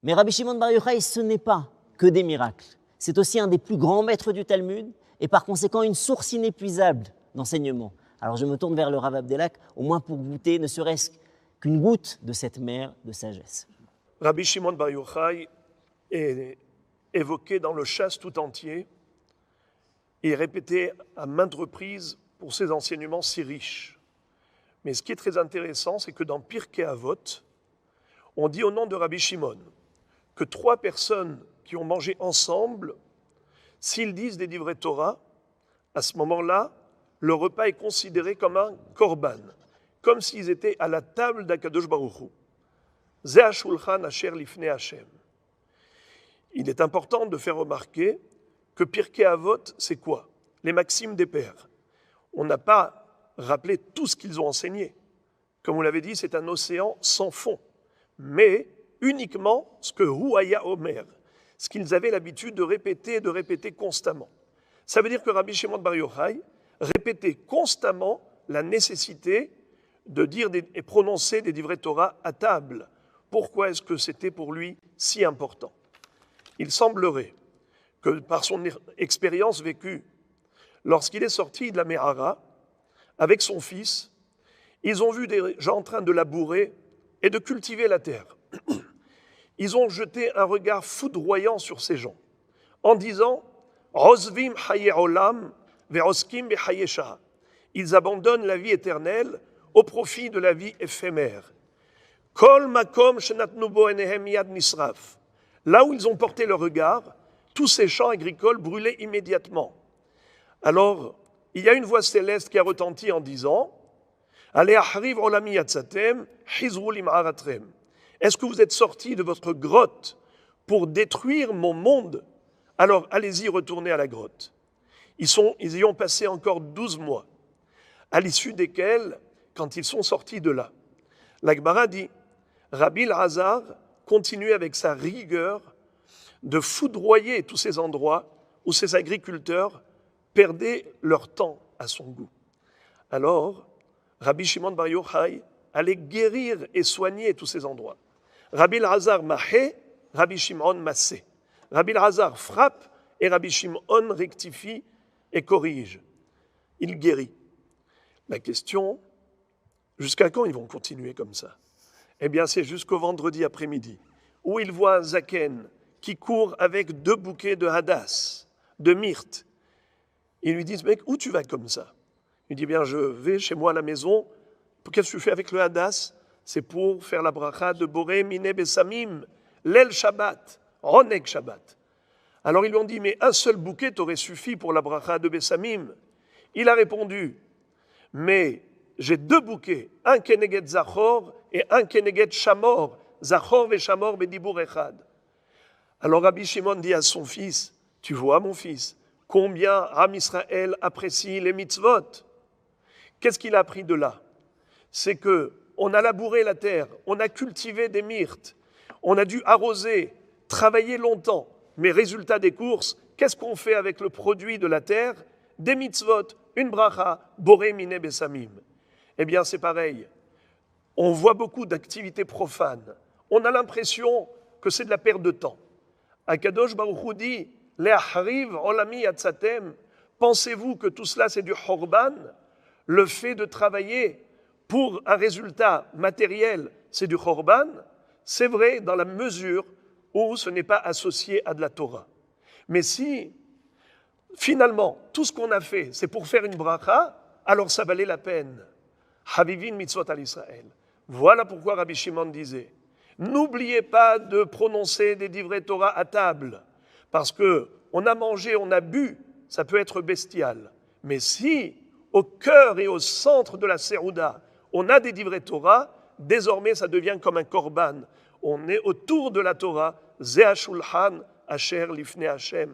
Mais Rabbi Shimon Bar Yochai, ce n'est pas que des miracles. C'est aussi un des plus grands maîtres du Talmud et par conséquent une source inépuisable d'enseignement. Alors je me tourne vers le Rav Abdelak, au moins pour goûter ne serait-ce qu'une goutte de cette mer de sagesse. Rabbi Shimon Bar Yochai est évoqué dans le chasse tout entier et répété à maintes reprises pour ses enseignements si riches. Mais ce qui est très intéressant, c'est que dans Pirkei Avot, on dit au nom de Rabbi Shimon que 3 personnes qui ont mangé ensemble, s'ils disent des divrei Torah, à ce moment-là, le repas est considéré comme un korban, comme s'ils étaient à la table d'Akadosh Baruch Hu. Ze hashulchan asher lifnei Hashem. Il est important de faire remarquer que Pirkei Avot, c'est quoi? Les maximes des pères. On n'a pas rappelé tout ce qu'ils ont enseigné. Comme vous l'avez dit, c'est un océan sans fond. Mais uniquement ce que Huaya Omer, ce qu'ils avaient l'habitude de répéter constamment. Ça veut dire que Rabbi Shimon Bar Yochai répétait constamment la nécessité de dire et prononcer des divrei Torah à table. Pourquoi est-ce que c'était pour lui si important? Il semblerait que par son expérience vécue, lorsqu'il est sorti de la Mehara, avec son fils, ils ont vu des gens en train de labourer et de cultiver la terre. Ils ont jeté un regard foudroyant sur ces gens, en disant « Rosvim haye olam ve'oskim behaye sha'a » Ils abandonnent la vie éternelle au profit de la vie éphémère. « Kol makom shenatnu bo enehem yad nisraf » Là où ils ont porté leur regard, tous ces champs agricoles brûlaient immédiatement. Alors, il y a une voix céleste qui a retenti en disant « Allez ahriv olami yatsatem, hizru lim'aratrem » Est-ce que vous êtes sortis de votre grotte pour détruire mon monde? Alors allez-y, retournez à la grotte. Ils y ont passé encore 12 mois, à l'issue desquels, quand ils sont sortis de là, la Gemara dit, Rabbi Elazar continuait avec sa rigueur de foudroyer tous ces endroits où ces agriculteurs perdaient leur temps à son goût. Alors, Rabbi Shimon Bar Yochai allait guérir et soigner tous ces endroits. Rabbi Elazar mahé, Rabbi Shimon massé. Rabbi Elazar frappe et Rabbi Shimon rectifie et corrige. Il guérit. La question, jusqu'à quand ils vont continuer comme ça? Eh bien, c'est jusqu'au vendredi après-midi, où il voit un zaken qui court avec 2 bouquets de hadas, de myrte. Ils lui disent, mec, où tu vas comme ça? Il dit, bien, je vais chez moi à la maison. Qu'est-ce que tu fais avec le hadas? C'est pour faire la bracha de Boré Mine Bessamim, l'El Shabbat, Roneg Shabbat. Alors ils lui ont dit, mais un seul bouquet t'aurait suffi pour la bracha de Bessamim. Il a répondu, mais j'ai 2 bouquets, un Keneged Zachor et un Keneged Shamor, Zachor ve Shamor bedibur echad. Alors Rabbi Shimon dit à son fils, tu vois mon fils, combien Am Israël apprécie les mitzvot. Qu'est-ce qu'il a appris de là? C'est que on a labouré la terre, on a cultivé des myrtes, on a dû arroser, travailler longtemps. Mais résultat des courses, qu'est-ce qu'on fait avec le produit de la terre? Des mitzvot, une bracha, boré mine bessamim. Eh bien, c'est pareil. On voit beaucoup d'activités profanes. On a l'impression que c'est de la perte de temps. Akadosh Baruch Hu dit, Le'achriv olami yatsatem. Pensez-vous que tout cela c'est du horban? Le fait de travailler pour un résultat matériel, c'est du Khorban, c'est vrai dans la mesure où ce n'est pas associé à de la Torah. Mais si, finalement, tout ce qu'on a fait, c'est pour faire une bracha, alors ça valait la peine. Havivin mitzvot al Israël. Voilà pourquoi Rabbi Shimon disait, n'oubliez pas de prononcer des divrei Torah à table, parce que on a mangé, on a bu, ça peut être bestial. Mais si, au cœur et au centre de la Serouda, on a des divrei Torah, désormais ça devient comme un korban. On est autour de la Torah, Ze hashulchan asher lifnei Hashem.